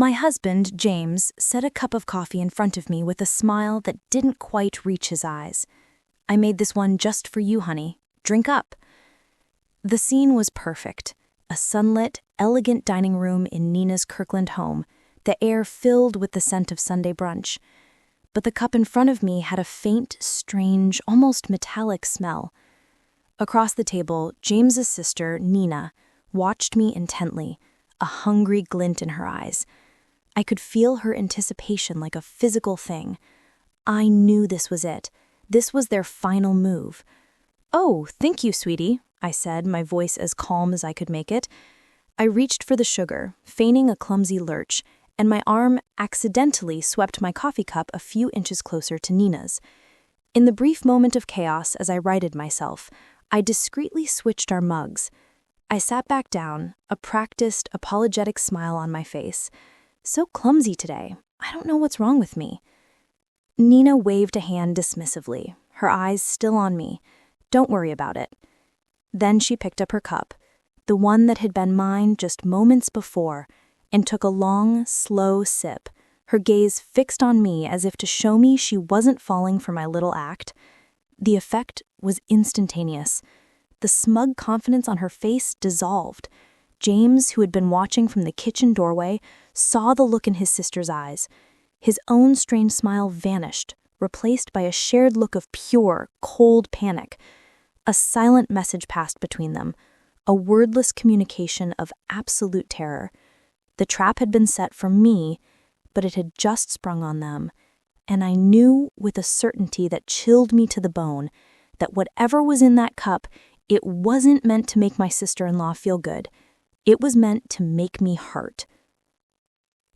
My husband, James, set a cup of coffee in front of me with a smile that didn't quite reach his eyes. "I made this one just for you, honey. Drink up." The scene was perfect. A sunlit, elegant dining room in Nina's Kirkland home, the air filled with the scent of Sunday brunch. But the cup in front of me had a faint, strange, almost metallic smell. Across the table, James's sister, Nina, watched me intently, a hungry glint in her eyes. I could feel her anticipation like a physical thing. I knew this was it. This was their final move. "Oh, thank you, sweetie," I said, my voice as calm as I could make it. I reached for the sugar, feigning a clumsy lurch, and my arm accidentally swept my coffee cup a few inches closer to Nina's. In the brief moment of chaos as I righted myself, I discreetly switched our mugs. I sat back down, a practiced, apologetic smile on my face. So clumsy today. I don't know what's wrong with me. Nina waved a hand dismissively, her eyes still on me. "Don't worry about it." Then she picked up her cup, the one that had been mine just moments before, and took a long, slow sip, her gaze fixed on me as if to show me she wasn't falling for my little act. The effect was instantaneous. The smug confidence on her face dissolved. James, who had been watching from the kitchen doorway, saw the look in his sister's eyes. His own strained smile vanished, replaced by a shared look of pure, cold panic. A silent message passed between them, a wordless communication of absolute terror. The trap had been set for me, but it had just sprung on them, and I knew with a certainty that chilled me to the bone that whatever was in that cup, it wasn't meant to make my sister-in-law feel good. It was meant to make me hurt.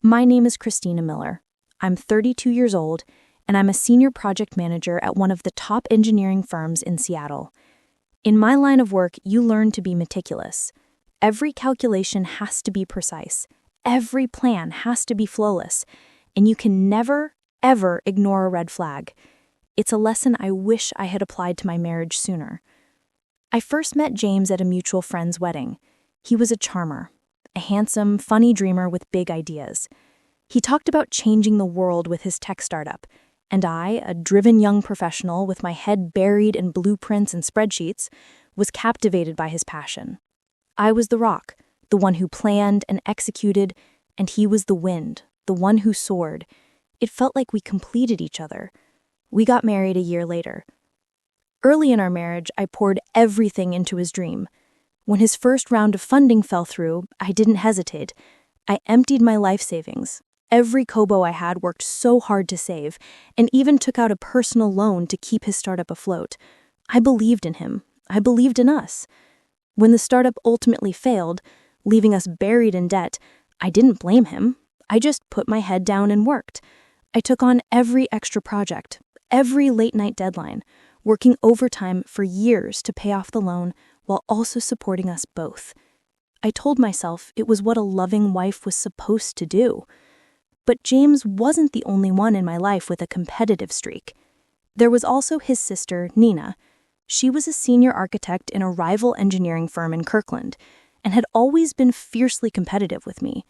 My name is Christina Miller. I'm 32 years old, and I'm a senior project manager at one of the top engineering firms in Seattle. In my line of work, you learn to be meticulous. Every calculation has to be precise. Every plan has to be flawless, and you can never, ever ignore a red flag. It's a lesson I wish I had applied to my marriage sooner. I first met James at a mutual friend's wedding. He was a charmer, a handsome, funny dreamer with big ideas. He talked about changing the world with his tech startup, and I, a driven young professional with my head buried in blueprints and spreadsheets, was captivated by his passion. I was the rock, the one who planned and executed, and he was the wind, the one who soared. It felt like we completed each other. We got married a year later. Early in our marriage, I poured everything into his dream. When his first round of funding fell through, I didn't hesitate. I emptied my life savings. Every kobo I had worked so hard to save, and even took out a personal loan to keep his startup afloat. I believed in him. I believed in us. When the startup ultimately failed, leaving us buried in debt, I didn't blame him. I just put my head down and worked. I took on every extra project, every late-night deadline, working overtime for years to pay off the loan while also supporting us both. I told myself it was what a loving wife was supposed to do. But James wasn't the only one in my life with a competitive streak. There was also his sister, Nina. She was a senior architect in a rival engineering firm in Kirkland and had always been fiercely competitive with me.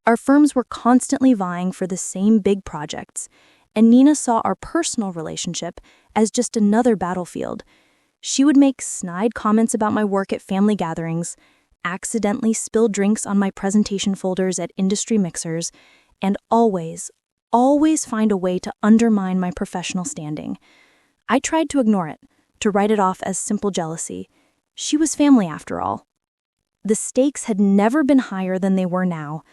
Our firms were constantly vying for the same big projects, and Nina saw our personal relationship as just another battlefield. She would make snide comments about my work at family gatherings, accidentally spill drinks on my presentation folders at industry mixers, and always find a way to undermine my professional standing. I tried to ignore it, to write it off as simple jealousy. She was family after all. The stakes had never been higher than they were now.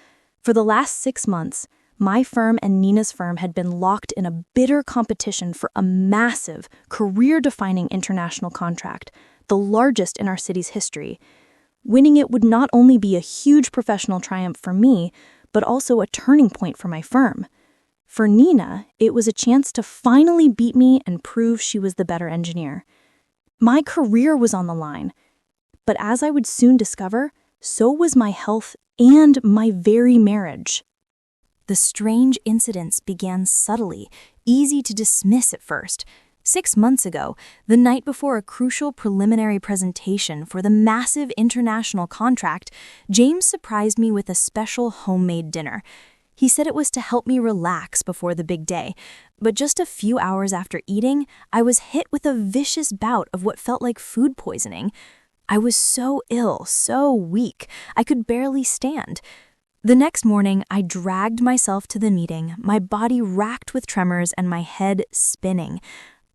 For the last 6 months, my firm and Nina's firm had been locked in a bitter competition for a massive, career-defining international contract, the largest in our city's history. Winning it would not only be a huge professional triumph for me, but also a turning point for my firm. For Nina, it was a chance to finally beat me and prove she was the better engineer. My career was on the line. But as I would soon discover, so was my health and my very marriage. The strange incidents began subtly, easy to dismiss at first. 6 months ago, the night before a crucial preliminary presentation for the massive international contract, James surprised me with a special homemade dinner. He said it was to help me relax before the big day, but just a few hours after eating, I was hit with a vicious bout of what felt like food poisoning. I was so ill, so weak, I could barely stand. The next morning, I dragged myself to the meeting, my body racked with tremors and my head spinning.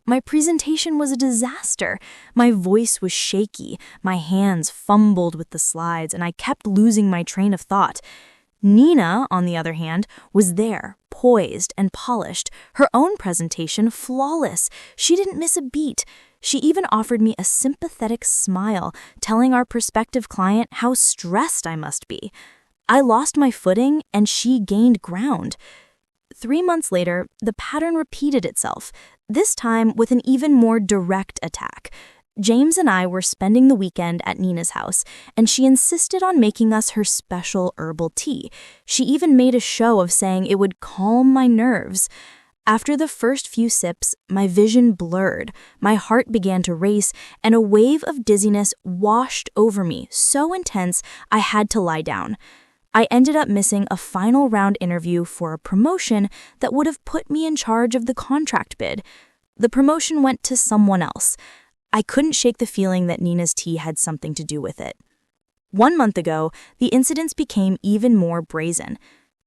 My presentation was a disaster. My voice was shaky, my hands fumbled with the slides, and I kept losing my train of thought. Nina, on the other hand, was there, poised and polished, her own presentation flawless. She didn't miss a beat. She even offered me a sympathetic smile, telling our prospective client how stressed I must be. I lost my footing, and she gained ground. 3 months later, the pattern repeated itself, this time with an even more direct attack. James and I were spending the weekend at Nina's house, and she insisted on making us her special herbal tea. She even made a show of saying it would calm my nerves. After the first few sips, my vision blurred, my heart began to race, and a wave of dizziness washed over me, so intense I had to lie down. I ended up missing a final round interview for a promotion that would have put me in charge of the contract bid. The promotion went to someone else. I couldn't shake the feeling that Nina's tea had something to do with it. 1 month ago, the incidents became even more brazen.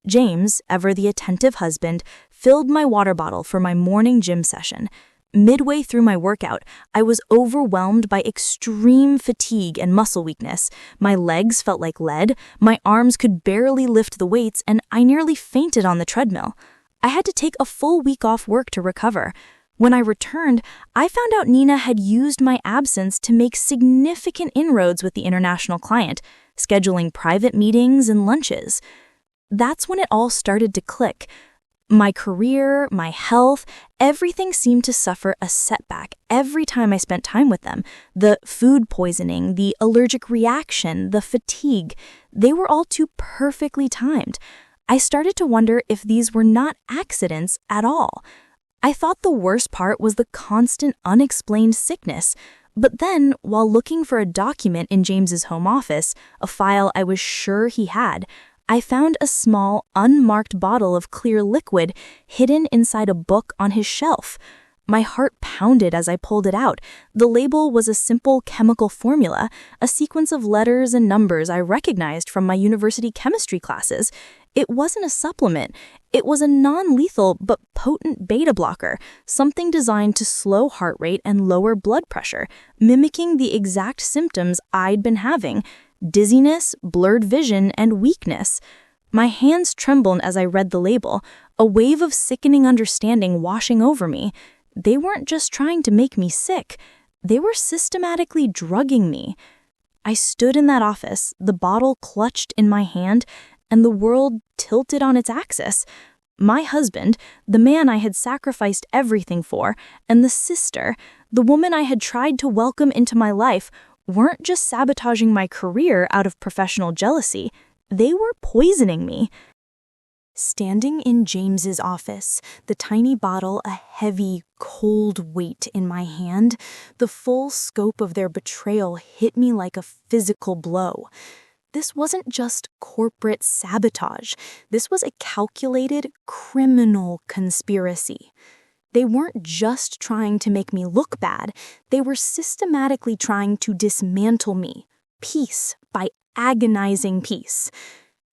James, ever the attentive husband, filled my water bottle for my morning gym session. Midway through my workout, I was overwhelmed by extreme fatigue and muscle weakness. My legs felt like lead, my arms could barely lift the weights, and I nearly fainted on the treadmill. I had to take a full week off work to recover. When I returned, I found out Nina had used my absence to make significant inroads with the international client, scheduling private meetings and lunches. That's when it all started to click. My career, my health, everything seemed to suffer a setback every time I spent time with them. The food poisoning, the allergic reaction, the fatigue, they were all too perfectly timed. I started to wonder if these were not accidents at all. I thought the worst part was the constant unexplained sickness. But then, while looking for a document in James's home office, a file I was sure he had, I found a small, unmarked bottle of clear liquid hidden inside a book on his shelf. My heart pounded as I pulled it out. The label was a simple chemical formula, a sequence of letters and numbers I recognized from my university chemistry classes. It wasn't a supplement. It was a non-lethal but potent beta blocker, something designed to slow heart rate and lower blood pressure, mimicking the exact symptoms I'd been having: dizziness, blurred vision, and weakness. My hands trembled as I read the label, a wave of sickening understanding washing over me. They weren't just trying to make me sick. They were systematically drugging me. I stood in that office, the bottle clutched in my hand, and the world tilted on its axis. My husband, the man I had sacrificed everything for, and the sister, the woman I had tried to welcome into my life, weren't just sabotaging my career out of professional jealousy. They were poisoning me. Standing in James's office, the tiny bottle a heavy, cold weight in my hand, the full scope of their betrayal hit me like a physical blow. This wasn't just corporate sabotage. This was a calculated, criminal conspiracy. They weren't just trying to make me look bad. They were systematically trying to dismantle me, piece by agonizing piece.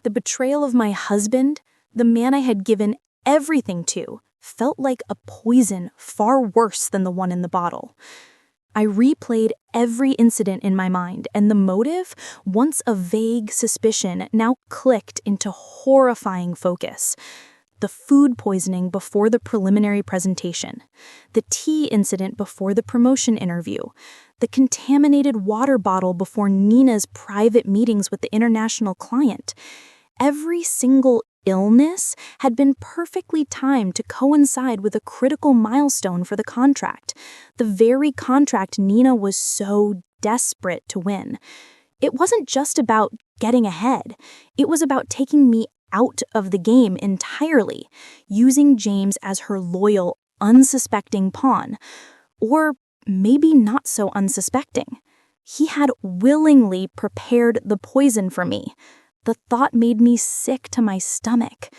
The betrayal of my husband, the man I had given everything to, felt like a poison far worse than the one in the bottle. I replayed every incident in my mind, and the motive, once a vague suspicion, now clicked into horrifying focus. The food poisoning before the preliminary presentation, the tea incident before the promotion interview, the contaminated water bottle before Nina's private meetings with the international client. Every single illness had been perfectly timed to coincide with a critical milestone for the contract, the very contract Nina was so desperate to win. It wasn't just about getting ahead. It was about taking me out of the game entirely, using James as her loyal, unsuspecting pawn. Or maybe not so unsuspecting. He had willingly prepared the poison for me. The thought made me sick to my stomach.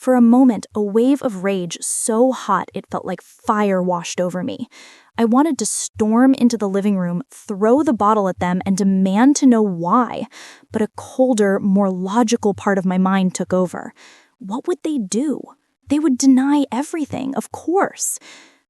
For a moment, a wave of rage so hot it felt like fire washed over me. I wanted to storm into the living room, throw the bottle at them, and demand to know why. But a colder, more logical part of my mind took over. What would they do? They would deny everything, of course.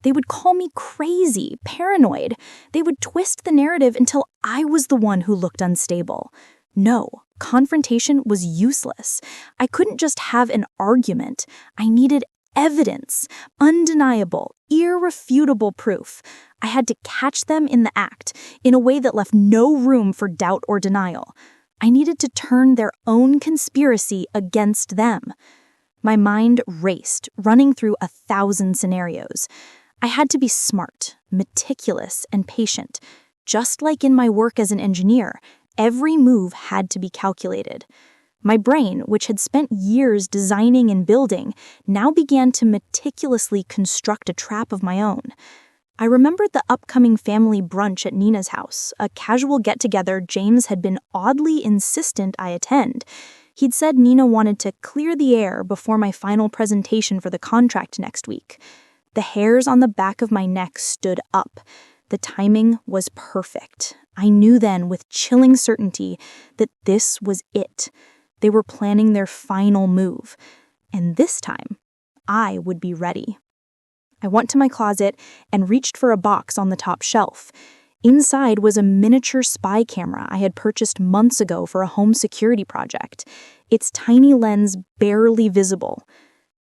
They would call me crazy, paranoid. They would twist the narrative until I was the one who looked unstable. No, confrontation was useless. I couldn't just have an argument. I needed evidence, undeniable, irrefutable proof. I had to catch them in the act, in a way that left no room for doubt or denial. I needed to turn their own conspiracy against them. My mind raced, running through 1,000 scenarios. I had to be smart, meticulous, and patient. Just like in my work as an engineer, every move had to be calculated. My brain, which had spent years designing and building, now began to meticulously construct a trap of my own. I remembered the upcoming family brunch at Nina's house, a casual get-together James had been oddly insistent I attend. He'd said Nina wanted to clear the air before my final presentation for the contract next week. The hairs on the back of my neck stood up. The timing was perfect. I knew then with chilling certainty that this was it. They were planning their final move. And this time, I would be ready. I went to my closet and reached for a box on the top shelf. Inside was a miniature spy camera I had purchased months ago for a home security project, its tiny lens barely visible.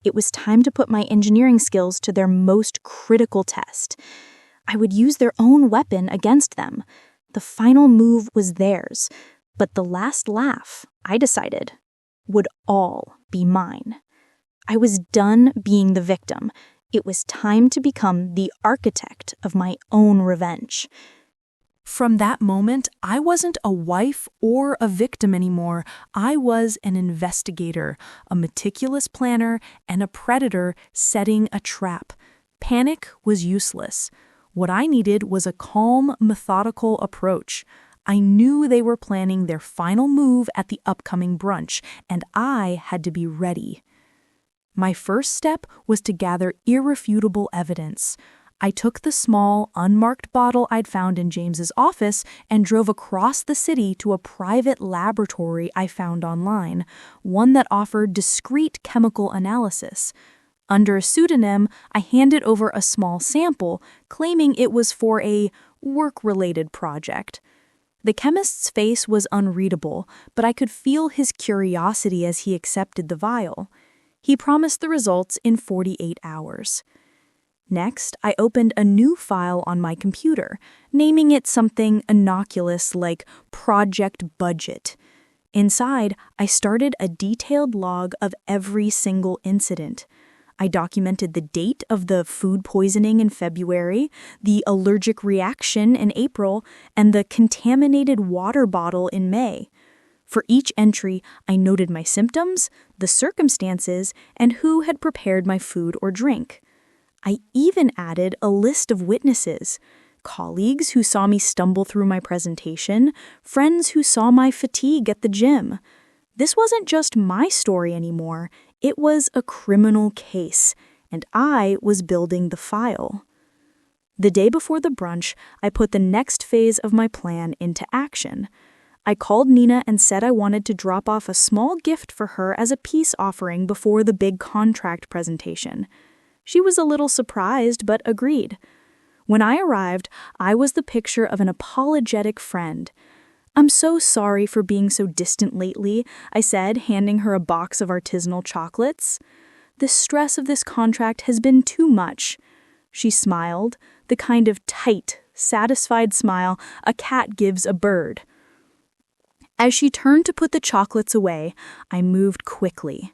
It was time to put my engineering skills to their most critical test. I would use their own weapon against them. The final move was theirs, but the last laugh, I decided, would all be mine. I was done being the victim. It was time to become the architect of my own revenge. From that moment, I wasn't a wife or a victim anymore. I was an investigator, a meticulous planner, and a predator setting a trap. Panic was useless. What I needed was a calm, methodical approach. I knew they were planning their final move at the upcoming brunch, and I had to be ready. My first step was to gather irrefutable evidence. I took the small, unmarked bottle I'd found in James's office and drove across the city to a private laboratory I found online, one that offered discreet chemical analysis. Under a pseudonym, I handed over a small sample, claiming it was for a work-related project. The chemist's face was unreadable, but I could feel his curiosity as he accepted the vial. He promised the results in 48 hours. Next, I opened a new file on my computer, naming it something innocuous like Project Budget. Inside, I started a detailed log of every single incident. I documented the date of the food poisoning in February, the allergic reaction in April, and the contaminated water bottle in May. For each entry, I noted my symptoms, the circumstances, and who had prepared my food or drink. I even added a list of witnesses, colleagues who saw me stumble through my presentation, friends who saw my fatigue at the gym. This wasn't just my story anymore, it was a criminal case, and I was building the file. The day before the brunch, I put the next phase of my plan into action. I called Nina and said I wanted to drop off a small gift for her as a peace offering before the big contract presentation. She was a little surprised, but agreed. When I arrived, I was the picture of an apologetic friend. "I'm so sorry for being so distant lately," I said, handing her a box of artisanal chocolates. "The stress of this contract has been too much." She smiled, the kind of tight, satisfied smile a cat gives a bird. As she turned to put the chocolates away, I moved quickly.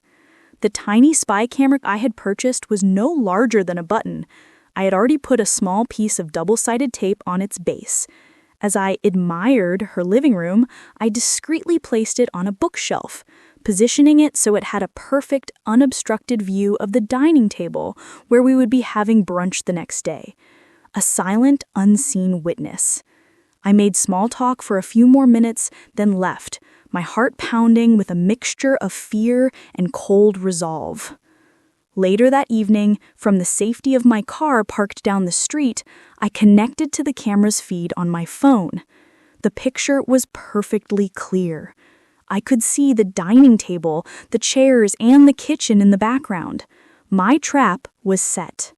The tiny spy camera I had purchased was no larger than a button. I had already put a small piece of double-sided tape on its base. As I admired her living room, I discreetly placed it on a bookshelf, positioning it so it had a perfect, unobstructed view of the dining table where we would be having brunch the next day. A silent, unseen witness. I made small talk for a few more minutes, then left, my heart pounding with a mixture of fear and cold resolve. Later that evening, from the safety of my car parked down the street, I connected to the camera's feed on my phone. The picture was perfectly clear. I could see the dining table, the chairs, and the kitchen in the background. My trap was set.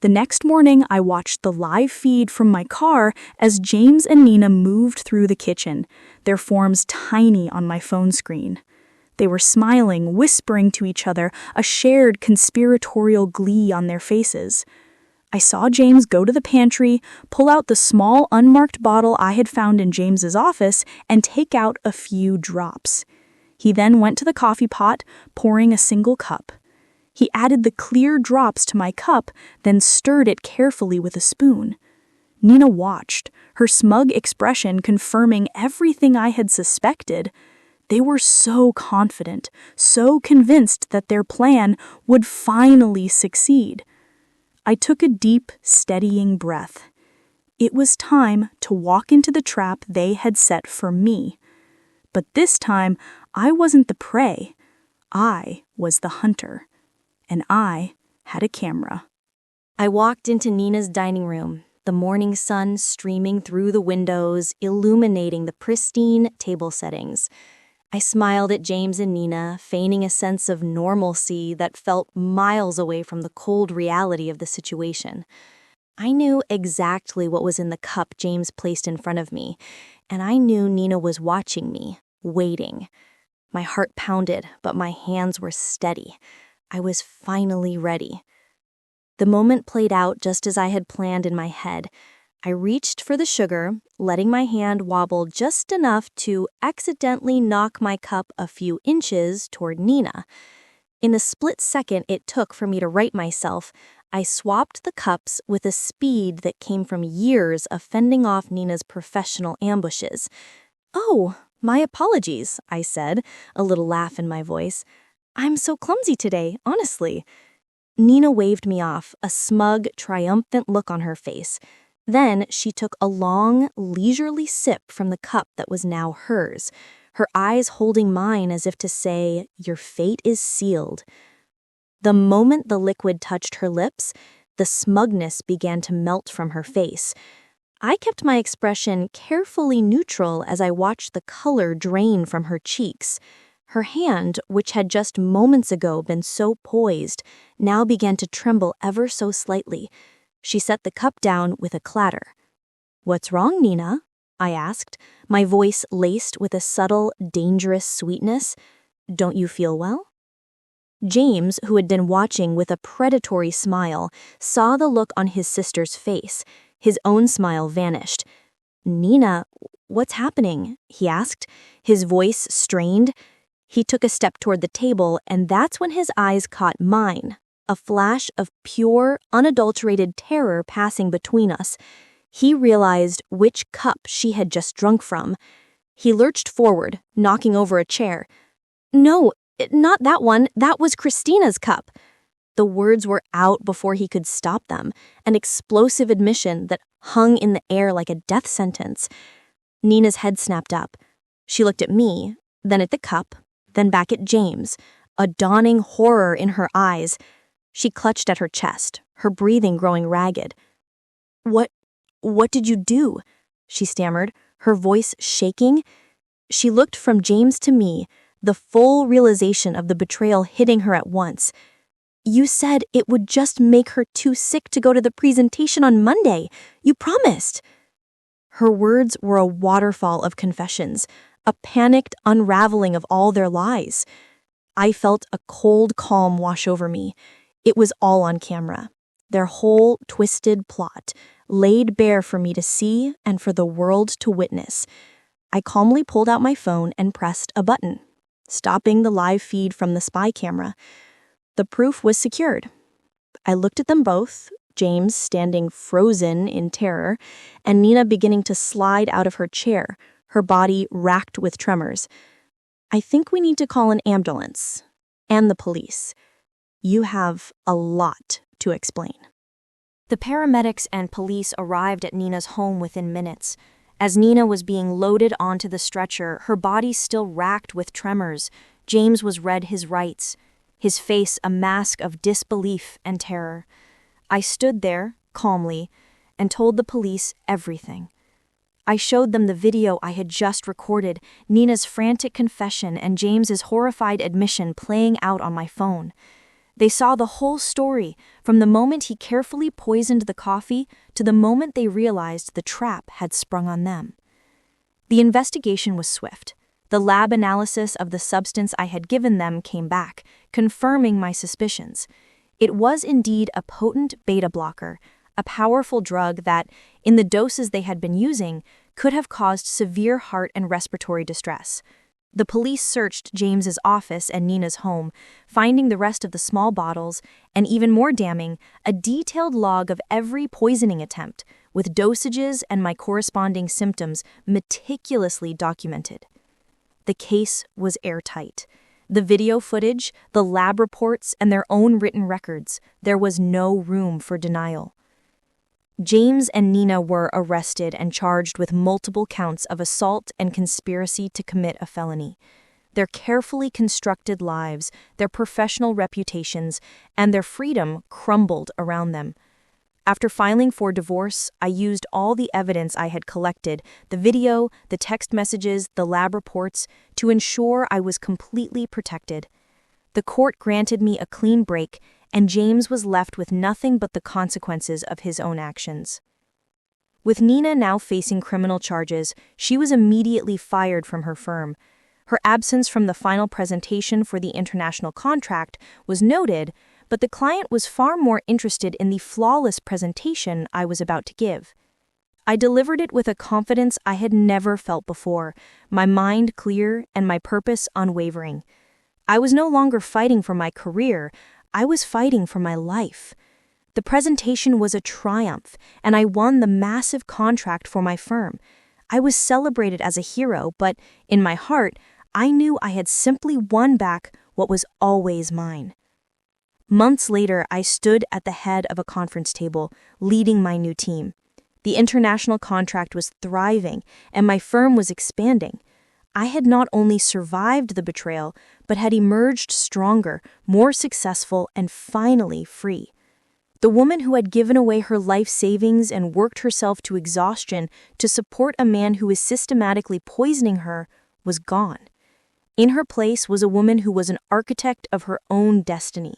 The next morning, I watched the live feed from my car as James and Nina moved through the kitchen, their forms tiny on my phone screen. They were smiling, whispering to each other, a shared conspiratorial glee on their faces. I saw James go to the pantry, pull out the small unmarked bottle I had found in James's office, and take out a few drops. He then went to the coffee pot, pouring a single cup. He added the clear drops to my cup, then stirred it carefully with a spoon. Nina watched, her smug expression confirming everything I had suspected. They were so confident, so convinced that their plan would finally succeed. I took a deep, steadying breath. It was time to walk into the trap they had set for me. But this time, I wasn't the prey. I was the hunter. And I had a camera. I walked into Nina's dining room, the morning sun streaming through the windows, illuminating the pristine table settings. I smiled at James and Nina, feigning a sense of normalcy that felt miles away from the cold reality of the situation. I knew exactly what was in the cup James placed in front of me, and I knew Nina was watching me, waiting. My heart pounded, but my hands were steady. I was finally ready. The moment played out just as I had planned in my head. I reached for the sugar, letting my hand wobble just enough to accidentally knock my cup a few inches toward Nina. In the split second it took for me to right myself, I swapped the cups with a speed that came from years of fending off Nina's professional ambushes. "Oh, my apologies," I said, a little laugh in my voice. "I'm so clumsy today, honestly." Nina waved me off, a smug, triumphant look on her face. Then she took a long, leisurely sip from the cup that was now hers, her eyes holding mine as if to say, "Your fate is sealed." The moment the liquid touched her lips, the smugness began to melt from her face. I kept my expression carefully neutral as I watched the color drain from her cheeks. Her hand, which had just moments ago been so poised, now began to tremble ever so slightly. She set the cup down with a clatter. "What's wrong, Nina?" I asked, my voice laced with a subtle, dangerous sweetness. "Don't you feel well?" James, who had been watching with a predatory smile, saw the look on his sister's face. His own smile vanished. "Nina, what's happening?" he asked, his voice strained. He took a step toward the table, and that's when his eyes caught mine, a flash of pure, unadulterated terror passing between us. He realized which cup she had just drunk from. He lurched forward, knocking over a chair. "No, not that one. That was Christina's cup." The words were out before he could stop them, an explosive admission that hung in the air like a death sentence. Nina's head snapped up. She looked at me, then at the cup, then back at James, a dawning horror in her eyes. She clutched at her chest, her breathing growing ragged. What did you do?" she stammered, her voice shaking. She looked from James to me, the full realization of the betrayal hitting her at once. "You said it would just make her too sick to go to the presentation on Monday. You promised." Her words were a waterfall of confessions, a panicked unraveling of all their lies. I felt a cold calm wash over me. It was all on camera. Their whole twisted plot, laid bare for me to see and for the world to witness. I calmly pulled out my phone and pressed a button, stopping the live feed from the spy camera. The proof was secured. I looked at them both, James standing frozen in terror, and Nina beginning to slide out of her chair, her body racked with tremors. "I think we need to call an ambulance and the police. You have a lot to explain." The paramedics and police arrived at Nina's home within minutes. As Nina was being loaded onto the stretcher, her body still racked with tremors, James was read his rights. his face a mask of disbelief and terror. I stood there, calmly, and told the police everything. I showed them the video I had just recorded, Nina's frantic confession and James's horrified admission playing out on my phone. They saw the whole story, from the moment he carefully poisoned the coffee to the moment they realized the trap had sprung on them. The investigation was swift. The lab analysis of the substance I had given them came back, confirming my suspicions. It was indeed a potent beta blocker, a powerful drug that, in the doses they had been using, could have caused severe heart and respiratory distress. The police searched James's office and Nina's home, finding the rest of the small bottles, and even more damning, a detailed log of every poisoning attempt, with dosages and my corresponding symptoms meticulously documented. The case was airtight. The video footage, the lab reports, and their own written records, there was no room for denial. James and Nina were arrested and charged with multiple counts of assault and conspiracy to commit a felony. Their carefully constructed lives, their professional reputations, and their freedom crumbled around them. After filing for divorce, I used all the evidence I had collected, the video, the text messages, the lab reports, to ensure I was completely protected. The court granted me a clean break, and James was left with nothing but the consequences of his own actions. With Nina now facing criminal charges, she was immediately fired from her firm. Her absence from the final presentation for the international contract was noted, but the client was far more interested in the flawless presentation I was about to give. I delivered it with a confidence I had never felt before, my mind clear and my purpose unwavering. I was no longer fighting for my career, I was fighting for my life. The presentation was a triumph, and I won the massive contract for my firm. I was celebrated as a hero, but in my heart, I knew I had simply won back what was always mine. Months later, I stood at the head of a conference table, leading my new team. The international contract was thriving, and my firm was expanding. I had not only survived the betrayal, but had emerged stronger, more successful, and finally free. The woman who had given away her life savings and worked herself to exhaustion to support a man who was systematically poisoning her was gone. In her place was a woman who was an architect of her own destiny.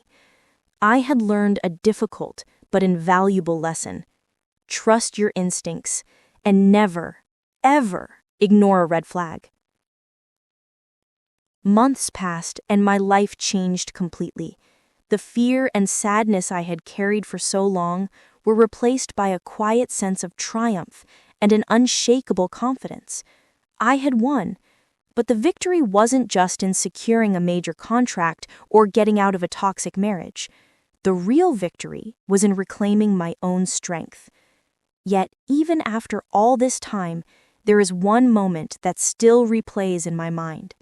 I had learned a difficult but invaluable lesson. Trust your instincts and never, ever ignore a red flag. Months passed and my life changed completely. The fear and sadness I had carried for so long were replaced by a quiet sense of triumph and an unshakable confidence. I had won, but the victory wasn't just in securing a major contract or getting out of a toxic marriage. The real victory was in reclaiming my own strength. Yet, even after all this time, there is one moment that still replays in my mind.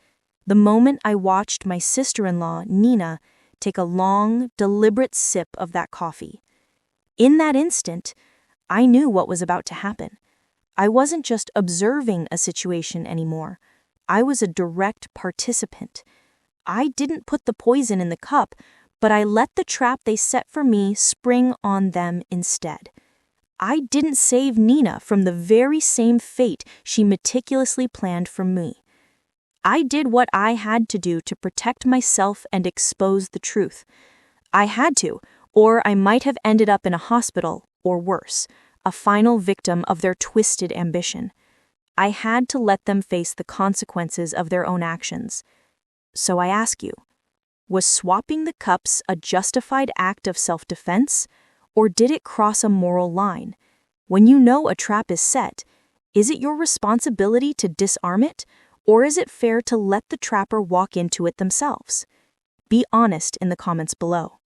The moment I watched my sister-in-law, Nina, take a long, deliberate sip of that coffee. In that instant, I knew what was about to happen. I wasn't just observing a situation anymore. I was a direct participant. I didn't put the poison in the cup, but I let the trap they set for me spring on them instead. I didn't save Nina from the very same fate she meticulously planned for me. I did what I had to do to protect myself and expose the truth. I had to, or I might have ended up in a hospital, or worse, a final victim of their twisted ambition. I had to let them face the consequences of their own actions. So I ask you, was swapping the cups a justified act of self-defense, or did it cross a moral line? When you know a trap is set, is it your responsibility to disarm it, or is it fair to let the trapper walk into it themselves? Be honest in the comments below.